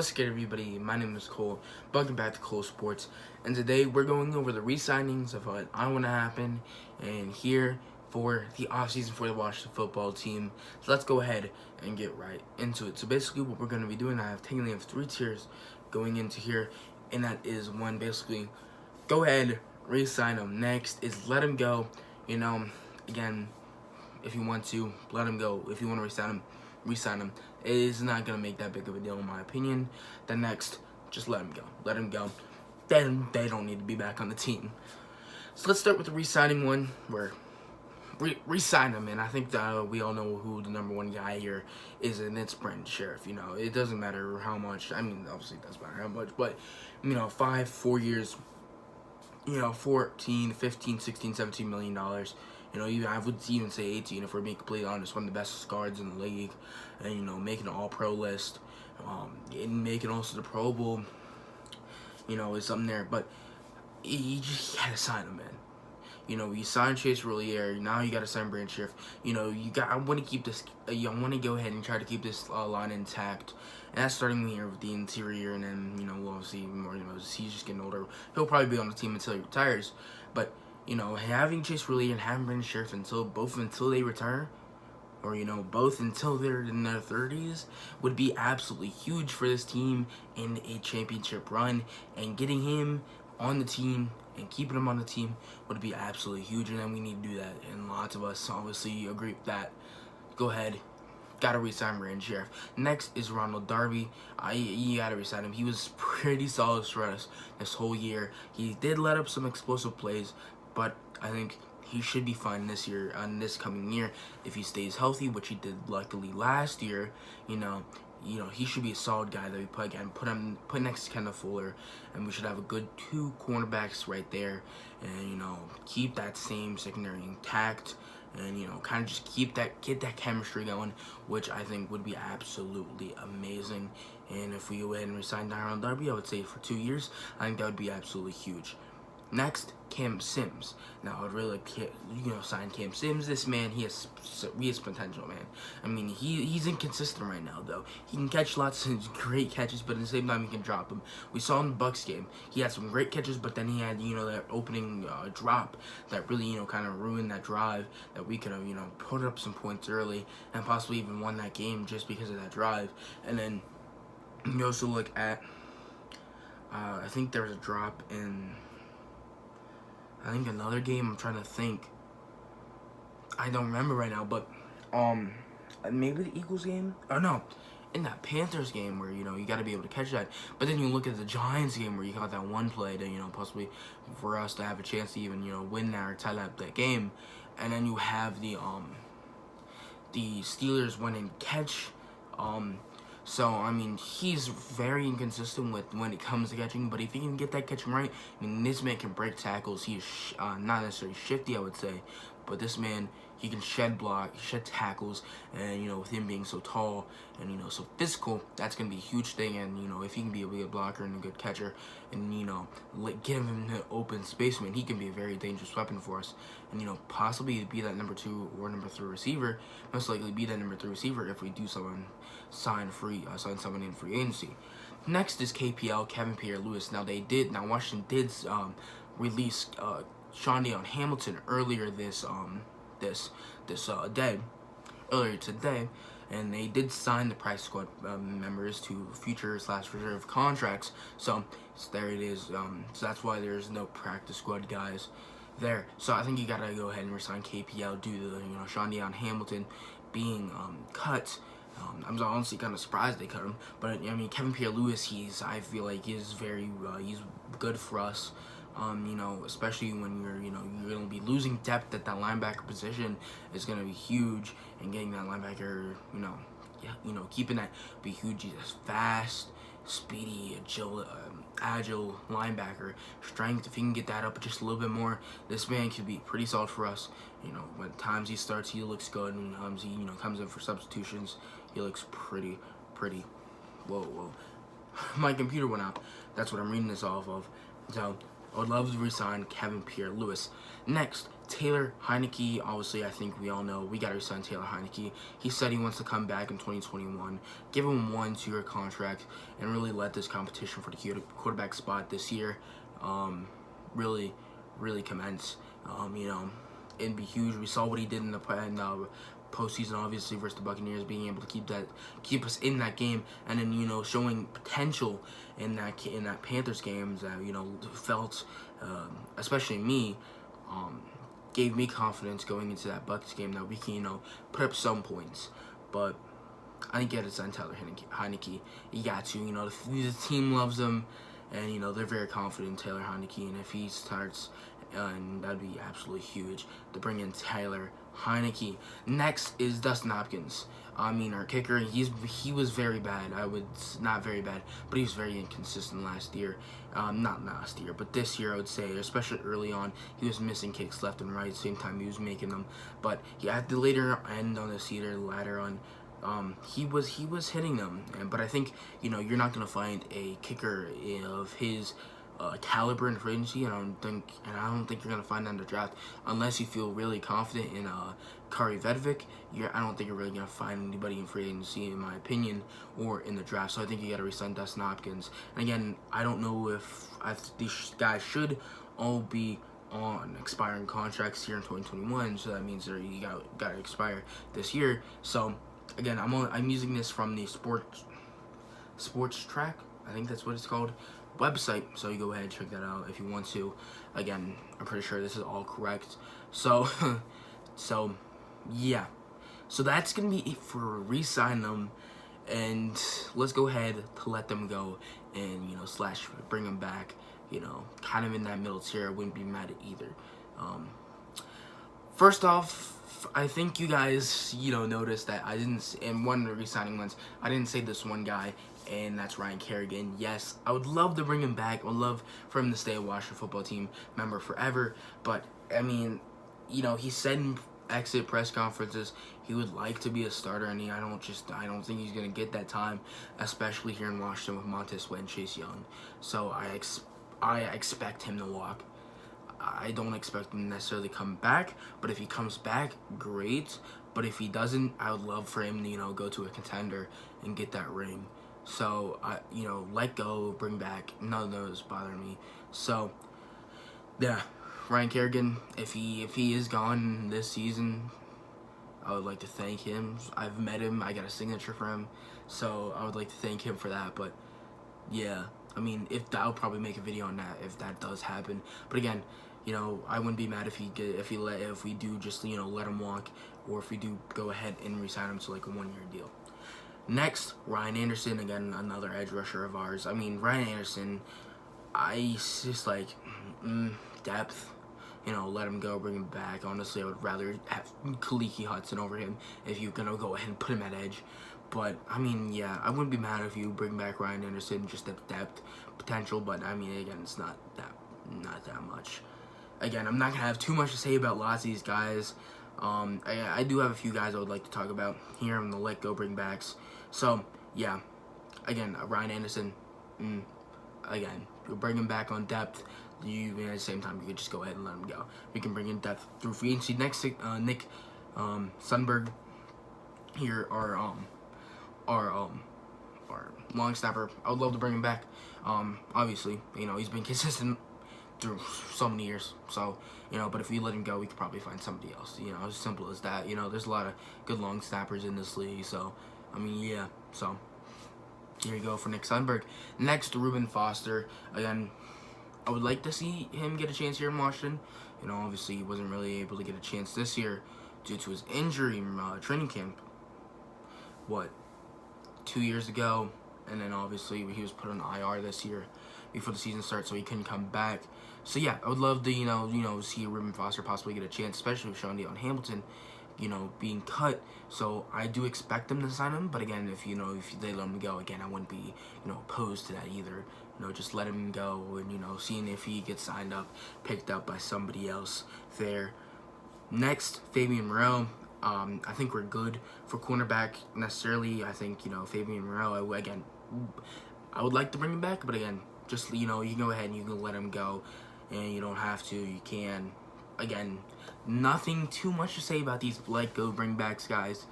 What's good, everybody? My name is Cole. Welcome back to Cole Sports. And today we're going over the re-signings of what I want to happen and here for the offseason for the Washington football team. So let's go ahead and get right into it. So basically what we're going to be doing, I have three tiers going into here. And that is one, basically, go ahead, re-sign them. Next is let them go. Again, if you want to, let them go. If you want to re-sign them. It is not going to make that big of a deal in my opinion. The next, just let them go. Let them go. Then they don't need to be back on the team. So let's start with the re-signing one. Where re-sign them, and I think that we all know who the number one guy here is, and it's Brandon Sheriff. It doesn't matter how much. I mean, obviously it doesn't matter how much, but 4 years, 14, 15, 16, 17 million dollars. Even I would even say 18 if we're being completely honest. One of the best guards in the league, and making an All-Pro list, and making also the Pro Bowl. Is something there, but you just gotta sign him, man. You signed Chase Roullier. Now you gotta sign Brandon Sheriff. I want to keep this. I want to go ahead and try to keep this line intact. And that's starting here with the interior, and then we'll see more. He's just getting older. He'll probably be on the team until he retires, but. Having Chase Roullier and having Brandon Sheriff until they retire, or both until they're in their 30s, would be absolutely huge for this team in a championship run. And getting him on the team and keeping him on the team would be absolutely huge. And then we need to do that, and lots of us obviously agree with that. Go ahead. Gotta resign Brandon Sheriff. Next is Ronald Darby. You gotta resign him. He was pretty solid for us this whole year. He did let up some explosive plays, but I think he should be fine this year, this coming year, if he stays healthy, which he did luckily last year. He should be a solid guy that we put next to Kendall Fuller, and we should have a good 2 cornerbacks right there, and keep that same secondary intact, and kind of just get that chemistry going, which I think would be absolutely amazing. And if we go ahead and resign Ronald Darby, I would say for 2 years, I think that would be absolutely huge. Next, Cam Sims. Now, I would really like to, sign Cam Sims. This man, he has potential, man. I mean, he's inconsistent right now, though. He can catch lots of great catches, but at the same time, he can drop them. We saw in the Bucks game, he had some great catches, but then he had, that opening drop that really, kind of ruined that drive that we could have, put up some points early and possibly even won that game just because of that drive. And then you also look at, I think there was a drop in... another game. I'm trying to think. I don't remember right now, but maybe the Eagles game. Oh no, in that Panthers game where you got to be able to catch that. But then you look at the Giants game where you got that one play to possibly for us to have a chance to even win that or tie up that game, and then you have the Steelers win and catch. So, I mean, he's very inconsistent with when it comes to catching, but if he can get that catching right, this man can break tackles. He is not necessarily shifty, I would say, but this man, he can shed tackles, and, with him being so tall and, so physical, that's going to be a huge thing. And, if he can be a good blocker and a good catcher and, give him the open space, man, he can be a very dangerous weapon for us. And, possibly be that number 2 or number 3 receiver, most likely be that number 3 receiver if we do sign someone in free agency. Next is KPL, Kevin Pierre-Louis. Now, Washington did release Sean Dion Hamilton earlier earlier today, and they did sign the practice squad members to future/reserve contracts. So there it is. So that's why there's no practice squad guys there. So I think you gotta go ahead and resign KPL due to Sean Dion Hamilton being cut. I'm honestly kind of surprised they cut him, but I mean Kevin Pierre-Louis, I feel like he's very he's good for us. Especially when you're gonna be losing depth at that linebacker position is gonna be huge, and getting that linebacker, keeping that be huge. He's fast, speedy, agile linebacker. Strength, if he can get that up just a little bit more, this man could be pretty solid for us. When times he starts, he looks good, and times he comes in for substitutions, he looks pretty. Whoa, my computer went out. That's what I'm reading this off of. So I would love to resign Kevin Pierre-Louis. Next, Taylor Heineke, obviously, I think we all know we got to resign Taylor Heineke. He said he wants to come back in 2021, give him 1-2-year contract, and really let this competition for the quarterback spot this year really, really commence. It'd be huge. We saw what he did in the postseason, obviously, versus the Buccaneers, being able to keep us in that game, and then showing potential in that Panthers game that felt, especially me, gave me confidence going into that Bucs game that we can put up some points. But I think you got to sign Taylor Heineke. You got to, the team loves him, and they're very confident in Taylor Heineke, and if he starts, and that'd be absolutely huge to bring in Taylor Heineke. Next is Dustin Hopkins. Our kicker, he was very bad. Not very bad, but he was very inconsistent last year. Not last year, but this year I would say, especially early on, he was missing kicks left and right. Same time he was making them, but at the later end on the season, later on, he was hitting them. But I think you're not gonna find a kicker of his caliber in free agency. I don't think you're gonna find that in the draft unless you feel really confident in Kari Vedovic. I don't think you're really gonna find anybody in free agency, in my opinion, or in the draft. So I think you gotta re-sign Dustin Hopkins. And again, I don't know if these guys should all be on expiring contracts here in 2021. So that means you gotta expire this year. So again, I'm using this from the sports track. I think that's what it's called. Website, so you go ahead and check that out if you want to. Again, I'm pretty sure this is all correct. So yeah, so that's gonna be it for re-sign them, and let's go ahead to let them go and slash bring them back. Kind of in that middle tier. I wouldn't be mad at either. First off, I think you guys noticed that I didn't, in one of the re-signing ones, I didn't say this one guy, and that's Ryan Kerrigan. Yes, I would love to bring him back. I would love for him to stay a Washington football team member forever. But he said in exit press conferences he would like to be a starter, and I don't think he's gonna get that time, especially here in Washington with Montez Sweat and Chase Young. So I expect him to walk. I don't expect him to necessarily come back, but if he comes back, great. But if he doesn't, I would love for him to go to a contender and get that ring. So let go, bring back. None of those bother me. So yeah, Ryan Kerrigan, if he is gone this season, I would like to thank him. I've met him. I got a signature for him, so I would like to thank him for that. But yeah, I'll probably make a video on that if that does happen. But again, I wouldn't be mad if we do just let him walk, or if we do go ahead and re-sign him to like a 1-year deal. Next, Ryan Anderson, again, another edge rusher of ours. Ryan Anderson, it's just like depth. Let him go, bring him back. Honestly, I would rather have Kaliki Hudson over him if you're gonna go ahead and put him at edge. But yeah, I wouldn't be mad if you bring back Ryan Anderson, just at depth potential. But again, it's not that much. Again, I'm not gonna have too much to say about lots of these guys. I do have a few guys I would like to talk about here on the let go bring backs. So yeah, again, Ryan Anderson, again, you'll bring him back on depth. At the same time, you could just go ahead and let him go. We can bring in depth through free agency. Next, Nick Sundberg here, our long snapper. I would love to bring him back. Obviously, he's been consistent through so many years. So, but if we let him go, we could probably find somebody else. As simple as that. There's a lot of good long snappers in this league. So, yeah. So, here you go for Nick Sundberg. Next, Reuben Foster. Again, I would like to see him get a chance here in Washington. Obviously, he wasn't really able to get a chance this year due to his injury in training camp. 2 years ago, and then obviously he was put on IR this year before the season starts, so he couldn't come back. So yeah, I would love to see Reuben Foster possibly get a chance, especially with Sean Dion Hamilton, being cut. So I do expect them to sign him, but again, if they let him go, again, I wouldn't be opposed to that either. Just let him go and seeing if he gets signed up, picked up by somebody else there. Next, Fabian Moreau. I think we're good for cornerback necessarily. I think Fabian Moreau. I would like to bring him back, but again, just you can go ahead and you can let him go, and you don't have to. You can. again, nothing too much to say about these let go bring backs, guys.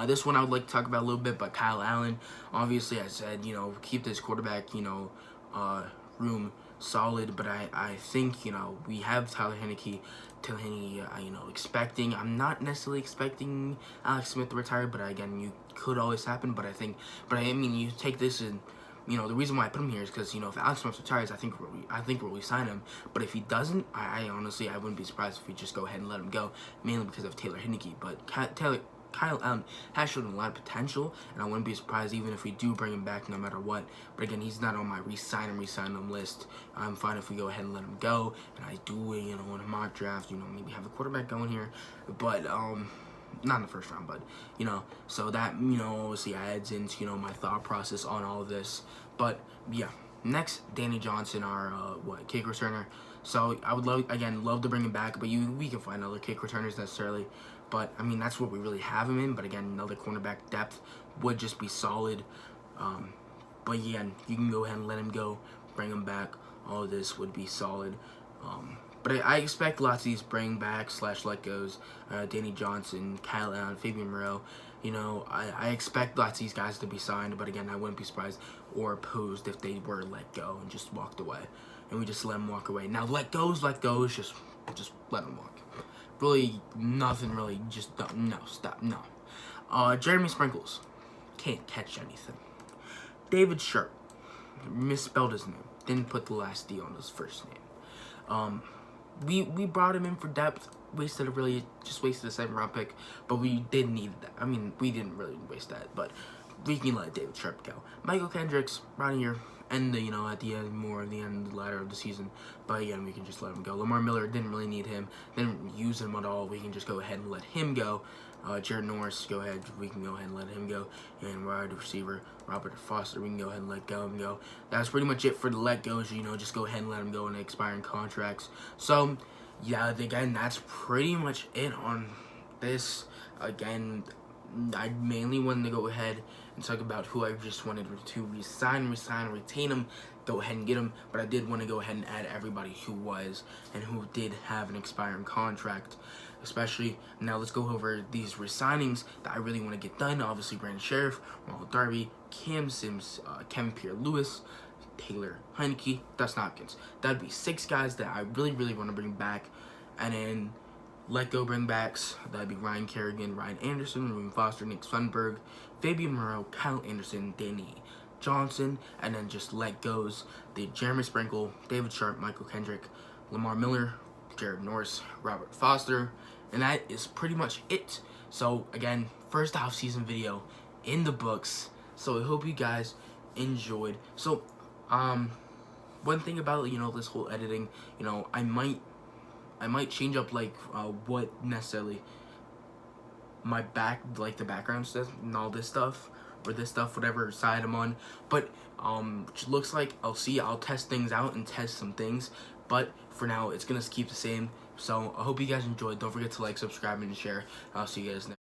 This one I would like to talk about a little bit, but Kyle Allen, obviously I said, keep this quarterback, room solid, but I think, we have Taylor Heineke, expecting, I'm not necessarily expecting Alex Smith to retire, but again, you could always happen, but I mean, you take this and, the reason why I put him here is because, if Alex Smith retires, I think we'll sign him. But if he doesn't, I honestly, I wouldn't be surprised if we just go ahead and let him go, mainly because of Taylor Heineke. But Kyle Allen has shown a lot of potential, and I wouldn't be surprised even if we do bring him back no matter what. But again, he's not on my resign him list. I'm fine if we go ahead and let him go, and I do, in a mock draft, maybe have a quarterback going here. But, not in the first round, but, so that, obviously adds into, my thought process on all of this. But, yeah, next, Danny Johnson, our, kick returner. So, I would love to bring him back, but we can find other kick returners necessarily. But, I mean, that's what we really have him in. But, again, another cornerback depth would just be solid. But, again, you can go ahead and let him go, bring him back. All of this would be solid. But I expect lots of these bring back / let goes, Danny Johnson, Kyle Allen, Fabian Moreau. I expect lots of these guys to be signed, but again, I wouldn't be surprised or opposed if they were let go and just walked away, and we just let them walk away. Now, let goes, just let them walk. Really, nothing really, just don't, no, stop, no. Jeremy Sprinkles, can't catch anything. David Sharp, misspelled his name, didn't put the last D on his first name. We brought him in for depth, wasted a 7th-round pick, but we did need that. I mean, we didn't really waste that, but we can let David Sharp go. Michael Kendricks, right here, and at the end, more of the end of the latter of the season, but again, we can just let him go. Lamar Miller, didn't really need him, didn't use him at all. We can just go ahead and let him go. Jared Norris, we can go ahead and let him go. And wide receiver, Robert Foster, we can go ahead and let him go. That's pretty much it for the let goes, just go ahead and let him go in expiring contracts. So, yeah, again, that's pretty much it on this. Again, I mainly wanted to go ahead and talk about who I just wanted to resign, retain them, go ahead and get them. But I did want to go ahead and add everybody who was and who did have an expiring contract. Especially, now let's go over these resignings that I really want to get done. Obviously, Brandon Sheriff, Ronald Darby, Cam Sims, Kevin Pierre-Lewis, Taylor Heineke, Dustin Hopkins. That'd be 6 guys that I really, really want to bring back. And then let go bring backs, that'd be Ryan Kerrigan, Ryan Anderson, Ruben Foster, Nick Sundberg, Fabian Moreau, Kyle Anderson, Danny Johnson. And then just let goes, the Jeremy Sprinkle, David Sharp, Michael Kendrick, Lamar Miller, Jared Norris, Robert Foster. And that is pretty much it. So, again, first off-season video in the books. So, I hope you guys enjoyed. So, one thing about, this whole editing, I might change up, what necessarily my the background stuff and all this stuff, or this stuff, whatever side I'm on. But, it looks like I'll test things out and test some things. But for now, it's going to keep the same. So I hope you guys enjoyed. Don't forget to like, subscribe, and share. I'll see you guys next.